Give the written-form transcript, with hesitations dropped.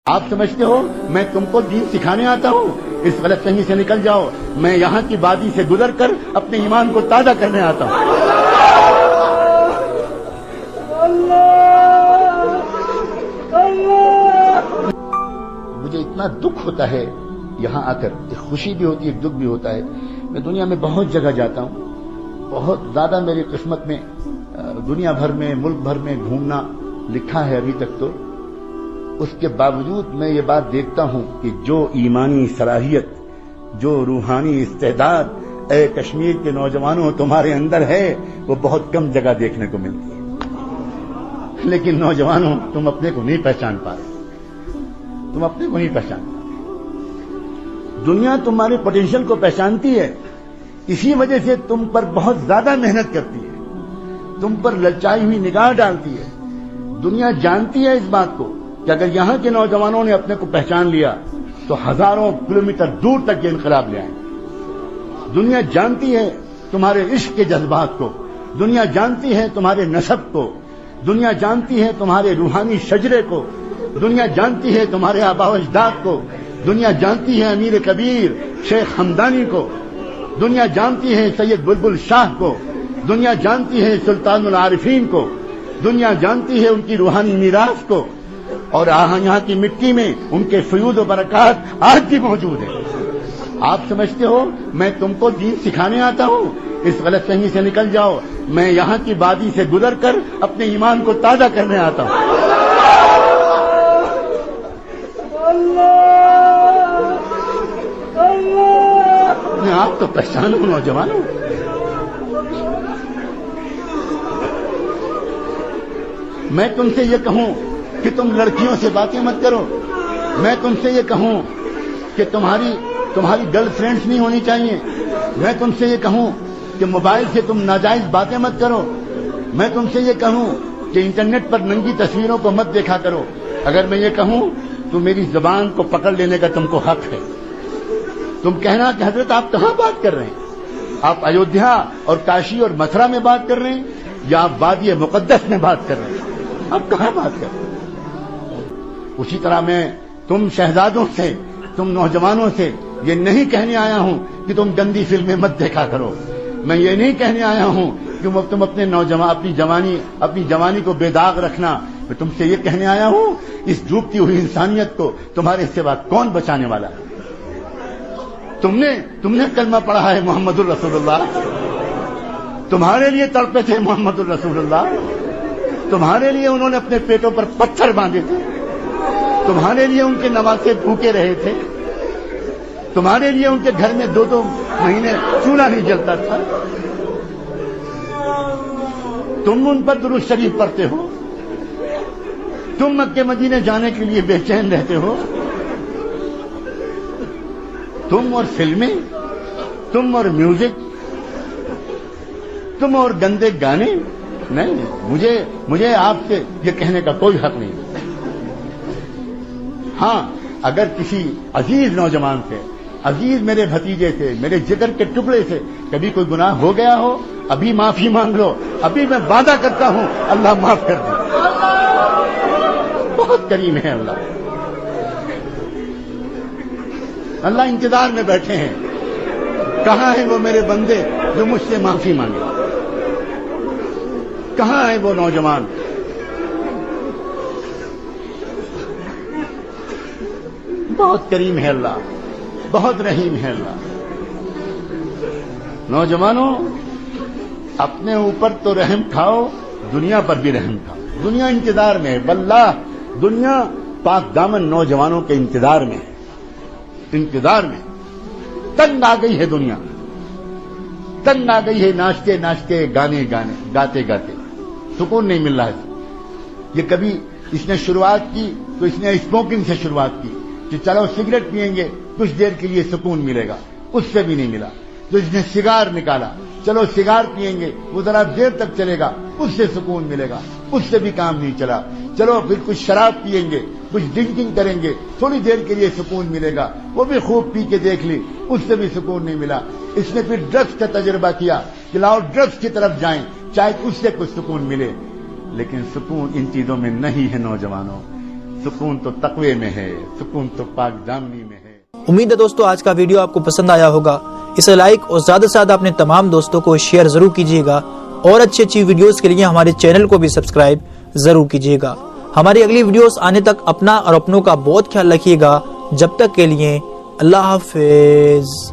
آپ سمجھتے ہو میں تم کو دین سکھانے آتا ہوں؟ اس غلط فہمی سے نکل جاؤ. میں یہاں کی وادی سے گزر کر اپنے ایمان کو تازہ کرنے آتا ہوں. مجھے اتنا دکھ ہوتا ہے یہاں آ کر، ایک خوشی بھی ہوتی ہے، ایک دکھ بھی ہوتا ہے. میں دنیا میں بہت جگہ جاتا ہوں، بہت زیادہ میری قسمت میں دنیا بھر میں، ملک بھر میں گھومنا لکھا ہے ابھی تک. تو اس کے باوجود میں یہ بات دیکھتا ہوں کہ جو ایمانی صلاحیت، جو روحانی استعداد اے کشمیر کے نوجوانوں تمہارے اندر ہے، وہ بہت کم جگہ دیکھنے کو ملتی ہے. لیکن نوجوانوں تم اپنے کو نہیں پہچان پا رہے، تم اپنے کو نہیں پہچان پا رہے. دنیا تمہارے پوٹینشیل کو پہچانتی ہے، اسی وجہ سے تم پر بہت زیادہ محنت کرتی ہے، تم پر للچائی ہوئی نگاہ ڈالتی ہے. دنیا جانتی ہے اس بات کو کہ اگر یہاں کے نوجوانوں نے اپنے کو پہچان لیا تو ہزاروں کلومیٹر دور تک یہ انقلاب لے آئیں. دنیا جانتی ہے تمہارے عشق کے جذبات کو، دنیا جانتی ہے تمہارے نسب کو، دنیا جانتی ہے تمہارے روحانی شجرے کو، دنیا جانتی ہے تمہارے آباء و اجداد کو، دنیا جانتی ہے امیر کبیر شیخ ہمدانی کو، دنیا جانتی ہے سید بلبل شاہ کو، دنیا جانتی ہے سلطان العارفین کو، دنیا جانتی ہے ان کی روحانی میراث کو. اور یہاں کی مٹی میں ان کے فیوض و برکات آج بھی موجود ہیں. آپ سمجھتے ہو میں تم کو دین سکھانے آتا ہوں؟ اس غلط فہمی سے نکل جاؤ. میں یہاں کی وادی سے گزر کر اپنے ایمان کو تازہ کرنے آتا ہوں. اپنے آپ تو پہچانو نوجوانوں. میں تم سے یہ کہوں کہ تم لڑکیوں سے باتیں مت کرو، میں تم سے یہ کہوں کہ تمہاری گرل فرینڈز نہیں ہونی چاہیے، میں تم سے یہ کہوں کہ موبائل سے تم ناجائز باتیں مت کرو، میں تم سے یہ کہوں کہ انٹرنیٹ پر ننگی تصویروں کو مت دیکھا کرو. اگر میں یہ کہوں تو میری زبان کو پکڑ لینے کا تم کو حق ہے. تم کہنا کہ حضرت آپ کہاں بات کر رہے ہیں؟ آپ ایودھیا اور کاشی اور متھرا میں بات کر رہے ہیں یا آپ وادی مقدس میں بات کر رہے ہیں؟ آپ کہاں بات کر رہے ہیں؟ اسی طرح میں تم شہزادوں سے، تم نوجوانوں سے یہ نہیں کہنے آیا ہوں کہ تم گندی فلمیں مت دیکھا کرو. میں یہ نہیں کہنے آیا ہوں کہ تم اپنی جوانی کو بے داغ رکھنا. میں تم سے یہ کہنے آیا ہوں اس ڈوبتی ہوئی انسانیت کو تمہارے سوا کون بچانے والا ہے؟ تم نے کلمہ پڑھا ہے محمد الرسول اللہ، تمہارے لیے تڑپے تھے محمد الرسول اللہ، تمہارے لیے انہوں نے اپنے پیٹوں پر پتھر باندھے تھے، تمہارے لیے ان کے نواسے بھوکے رہے تھے، تمہارے لیے ان کے گھر میں 2 مہینے چولہا نہیں جلتا تھا. تم ان پر درود شریف پڑھتے ہو، تم مکے مدینے جانے کے لیے بے چین رہتے ہو. تم اور فلمیں، تم اور میوزک، تم اور گندے گانے. نہیں، مجھے آپ سے یہ کہنے کا کوئی حق نہیں. ہاں، اگر کسی عزیز نوجوان سے، عزیز میرے بھتیجے سے، میرے جگر کے ٹکڑے سے کبھی کوئی گناہ ہو گیا ہو، ابھی معافی مانگ لو. ابھی میں وعدہ کرتا ہوں اللہ معاف کر دے. بہت کریم ہے اللہ. اللہ انتظار میں بیٹھے ہیں. کہاں ہیں وہ میرے بندے جو مجھ سے معافی مانگے؟ کہاں ہیں وہ نوجوان؟ بہت کریم ہے اللہ، بہت رحیم ہے اللہ. نوجوانوں اپنے اوپر تو رحم کھاؤ، دنیا پر بھی رحم کھاؤ. دنیا انتظار میں ہے، واللہ دنیا پاک دامن نوجوانوں کے انتظار میں ہے. انتظار میں تنگ آ گئی ہے دنیا، تنگ آ گئی ہے. ناچتے ناچتے، گانے گاتے گاتے سکون نہیں مل رہا ہے. یہ کبھی اس نے شروعات کی تو اس نے اسموکنگ سے شروعات کی کہ چلو سگریٹ پئیں گے کچھ دیر کے لیے سکون ملے گا، اس سے بھی نہیں ملا. تو اس نے سگار نکالا، چلو سگار پئیں گے وہ ذرا دیر تک چلے گا، اس سے سکون ملے گا، اس سے بھی کام نہیں چلا. چلو پھر کچھ شراب پئیں گے، کچھ ڈرنکنگ کریں گے، تھوڑی دیر کے لیے سکون ملے گا، وہ بھی خوب پی کے دیکھ لی، اس سے بھی سکون نہیں ملا. اس نے پھر ڈرگس کا تجربہ کیا کہ لاؤ ڈرگس کی طرف جائیں، شاید اس سے کچھ سکون ملے. لیکن سکون ان چیزوں میں نہیں ہے نوجوانوں. سکون تو تقوی میں ہے، سکون تو پاک دامنی میں ہے۔ امید ہے دوستو آج کا ویڈیو آپ کو پسند آیا ہوگا، اسے لائک اور زیادہ سے زیادہ اپنے تمام دوستوں کو شیئر ضرور کیجیے گا، اور اچھی ویڈیوز کے لیے ہمارے چینل کو بھی سبسکرائب ضرور کیجیے گا۔ ہماری اگلی ویڈیوز آنے تک اپنا اور اپنوں کا بہت خیال رکھیے گا۔ جب تک کے لیے اللہ حافظ۔